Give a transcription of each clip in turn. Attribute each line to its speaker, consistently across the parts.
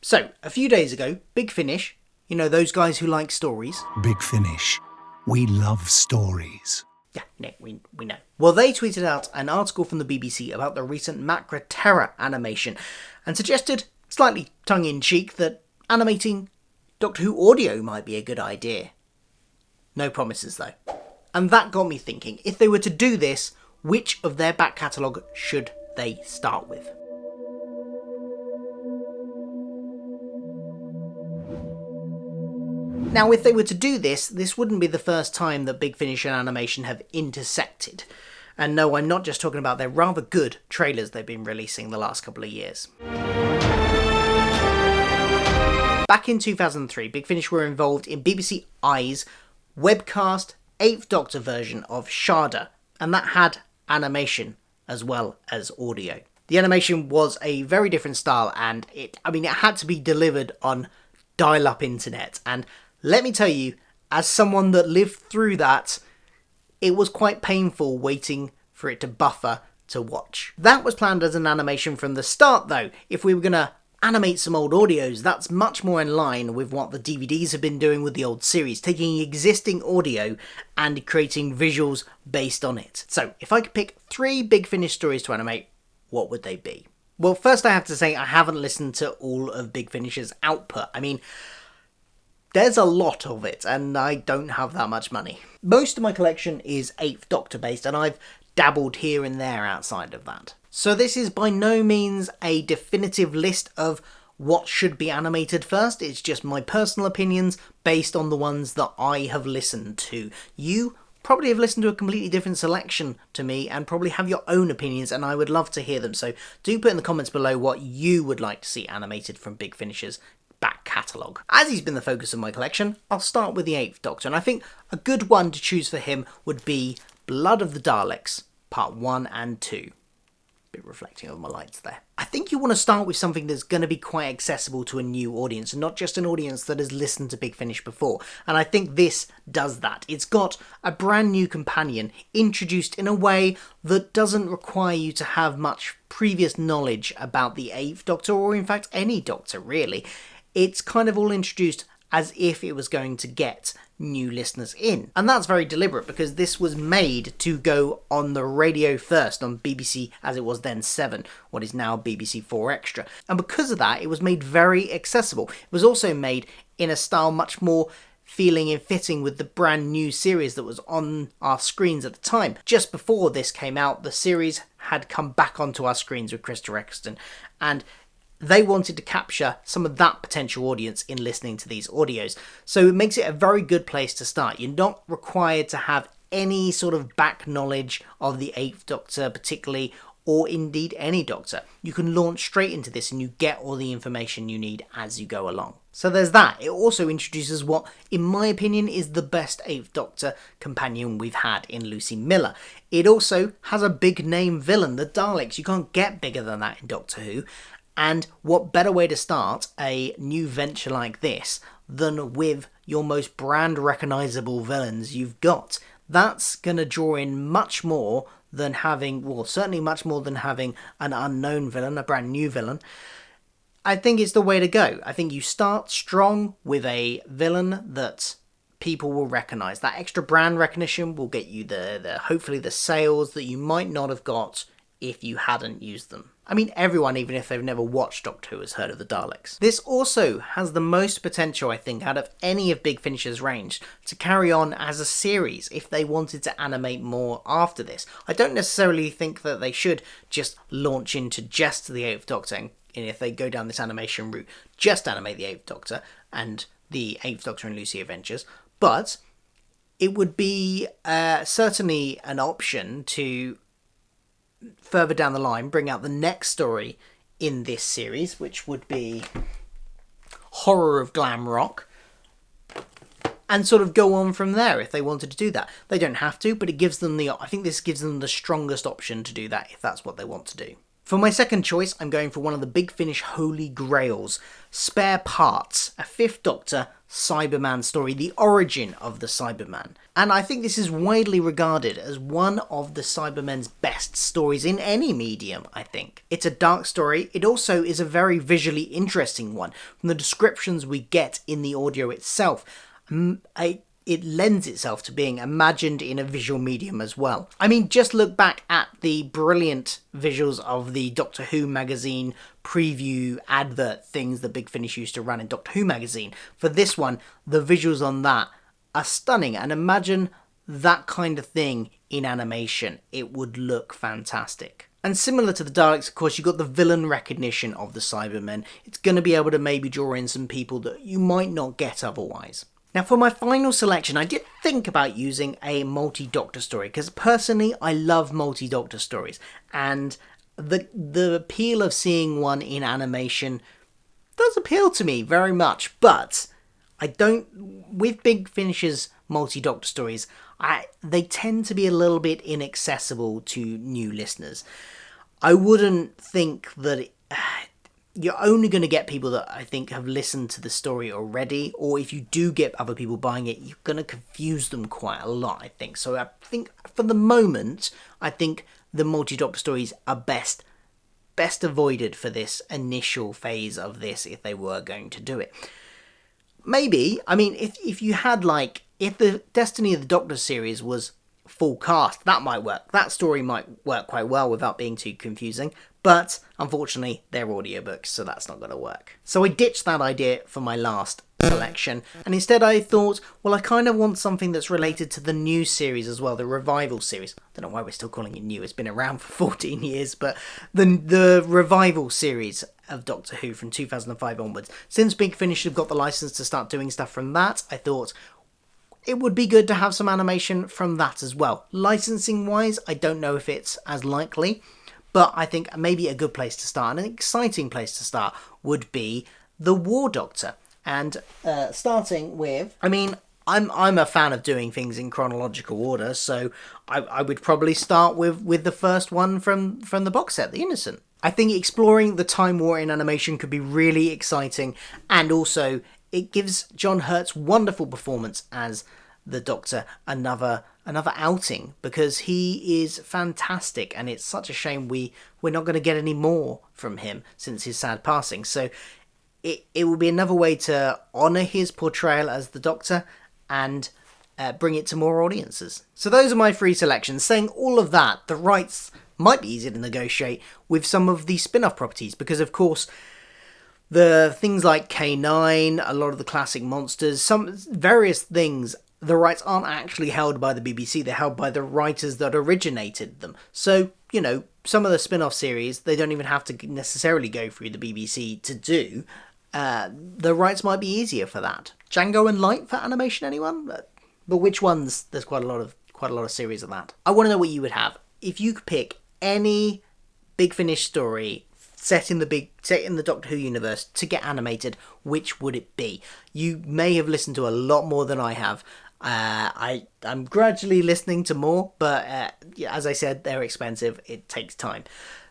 Speaker 1: So, a few days ago, Big Finish, you know, those guys who like stories.
Speaker 2: Big Finish. We love stories.
Speaker 1: Yeah, no, we know. Well, they tweeted out an article from the BBC about the recent Macra Terror animation and suggested, slightly tongue-in-cheek, that animating Doctor Who audio might be a good idea. No promises, though. And that got me thinking, if they were to do this, which of their back catalogue should they start with? Now, if they were to do this, this wouldn't be the first time that Big Finish and animation have intersected. And no, I'm not just talking about their rather good trailers they've been releasing the last couple of years. Back in 2003, Big Finish were involved in BBC I's webcast 8th Doctor version of Sharda, and that had animation as well as audio. The animation was a very different style, and it had to be delivered on dial-up internet, and let me tell you, as someone that lived through that, it was quite painful waiting for it to buffer to watch. That was planned as an animation from the start though. If we were going to animate some old audios, that's much more in line with what the DVDs have been doing with the old series, taking existing audio and creating visuals based on it. So, if I could pick 3 Big Finish stories to animate, what would they be? Well, first I have to say I haven't listened to all of Big Finish's output. There's a lot of it, and I don't have that much money. Most of my collection is 8th Doctor based, and I've dabbled here and there outside of that. So this is by no means a definitive list of what should be animated first, it's just my personal opinions based on the ones that I have listened to. You probably have listened to a completely different selection to me and probably have your own opinions, and I would love to hear them. So do put in the comments below what you would like to see animated from Big Finish's back catalogue. As he's been the focus of my collection, I'll start with the 8th Doctor, and I think a good one to choose for him would be Blood of the Daleks, Part 1 and 2. Bit reflecting on my lights there. I think you want to start with something that's going to be quite accessible to a new audience, and not just an audience that has listened to Big Finish before, and I think this does that. It's got a brand new companion introduced in a way that doesn't require you to have much previous knowledge about the 8th Doctor, or in fact any Doctor really. It's kind of all introduced as if it was going to get new listeners in. And that's very deliberate because this was made to go on the radio first on BBC, as it was then 7, what is now BBC 4 Extra. And because of that, it was made very accessible. It was also made in a style much more feeling and fitting with the brand new series that was on our screens at the time. Just before this came out, the series had come back onto our screens with Krista Eccleston, and they wanted to capture some of that potential audience in listening to these audios. So it makes it a very good place to start. You're not required to have any sort of back knowledge of the 8th Doctor particularly, or indeed any Doctor. You can launch straight into this and you get all the information you need as you go along. So there's that. It also introduces what, in my opinion, is the best 8th Doctor companion we've had in Lucy Miller. It also has a big name villain, the Daleks. You can't get bigger than that in Doctor Who. And what better way to start a new venture like this than with your most brand recognisable villains you've got? That's going to draw in much more than having, well, certainly much more than having an unknown villain, a brand new villain. I think it's the way to go. I think you start strong with a villain that people will recognise. That extra brand recognition will get you the hopefully the sales that you might not have got if you hadn't used them. Everyone, even if they've never watched Doctor Who, has heard of the Daleks. This also has the most potential, I think, out of any of Big Finish's range to carry on as a series if they wanted to animate more after this. I don't necessarily think that they should just launch into just the 8th Doctor, and if they go down this animation route, just animate the 8th Doctor and the 8th Doctor and Lucy Adventures, but it would be certainly an option to further down the line bring out the next story in this series, which would be Horror of Glam Rock, and sort of go on from there if they wanted to do that. They don't have to, but it gives them I think this gives them the strongest option to do that if that's what they want to do. For my second choice, I'm going for one of the Big Finish holy grails, Spare Parts, a Fifth Doctor Cyberman story, the origin of the Cyberman. And I think this is widely regarded as one of the Cybermen's best stories in any medium, I think. It's a dark story. It also is a very visually interesting one. From the descriptions we get in the audio itself, it lends itself to being imagined in a visual medium as well. I mean, just look back at the brilliant visuals of the Doctor Who magazine preview advert things that Big Finish used to run in Doctor Who magazine. For this one, the visuals on that are stunning, and imagine that kind of thing in animation. It would look fantastic. And similar to the Daleks, of course, you've got the villain recognition of the Cybermen. It's going to be able to maybe draw in some people that you might not get otherwise. Now, for my final selection, I did think about using a multi-Doctor story, because personally, I love multi-Doctor stories, and the appeal of seeing one in animation does appeal to me very much, but I don't, with Big Finish's multi-Doctor stories, they tend to be a little bit inaccessible to new listeners. I wouldn't think that you're only going to get people that I think have listened to the story already, or if you do get other people buying it, you're going to confuse them quite a lot, I think. So I think for the moment, I think the multi-Doctor stories are best avoided for this initial phase of this if they were going to do it. Maybe, I mean, if you had if the Destiny of the Doctor series was full cast, that might work. That story might work quite well without being too confusing. But unfortunately, they're audiobooks, so that's not going to work. So I ditched that idea for my last selection, and instead I thought, well, I kind of want something that's related to the new series as well, the revival series. I don't know why we're still calling it new, it's been around for 14 years, but the revival series of Doctor Who from 2005 onwards. Since Big Finish have got the license to start doing stuff from that, I thought it would be good to have some animation from that as well. Licensing wise, I don't know if it's as likely, but I think maybe a good place to start, and an exciting place to start, would be the War Doctor. And starting with, I mean, I'm a fan of doing things in chronological order, so I would probably start with the first one from the box set, The Innocent. I think exploring the Time War in animation could be really exciting, and also it gives John Hurt's wonderful performance as the Doctor another outing, because he is fantastic, and it's such a shame we're not going to get any more from him since his sad passing. So it will be another way to honour his portrayal as the Doctor and bring it to more audiences. So those are my three selections. Saying all of that, the rights might be easy to negotiate with some of the spin-off properties, because of course the things like K9, a lot of the classic monsters, some various things, the rights aren't actually held by the BBC, they're held by the writers that originated them. So, you know, some of the spin-off series, they don't even have to necessarily go through the BBC to do. The rights might be easier for that. Django and Light for animation, anyone? But which ones? There's quite a lot of series of that. I want to know what you would have. If you could pick any Big Finish story set in the Doctor Who universe to get animated, which would it be? You may have listened to a lot more than I have. I'm gradually listening to more, but as I said, they're expensive. It takes time.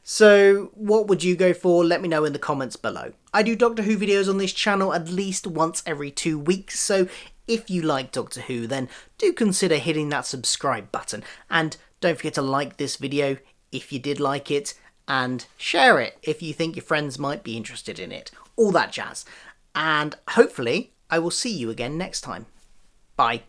Speaker 1: So what would you go for? Let me know in the comments below. I do Doctor Who videos on this channel at least once every 2 weeks, so if you like Doctor Who, then do consider hitting that subscribe button. And don't forget to like this video if you did like it, and share it if you think your friends might be interested in it. All that jazz. And hopefully I will see you again next time. Bye.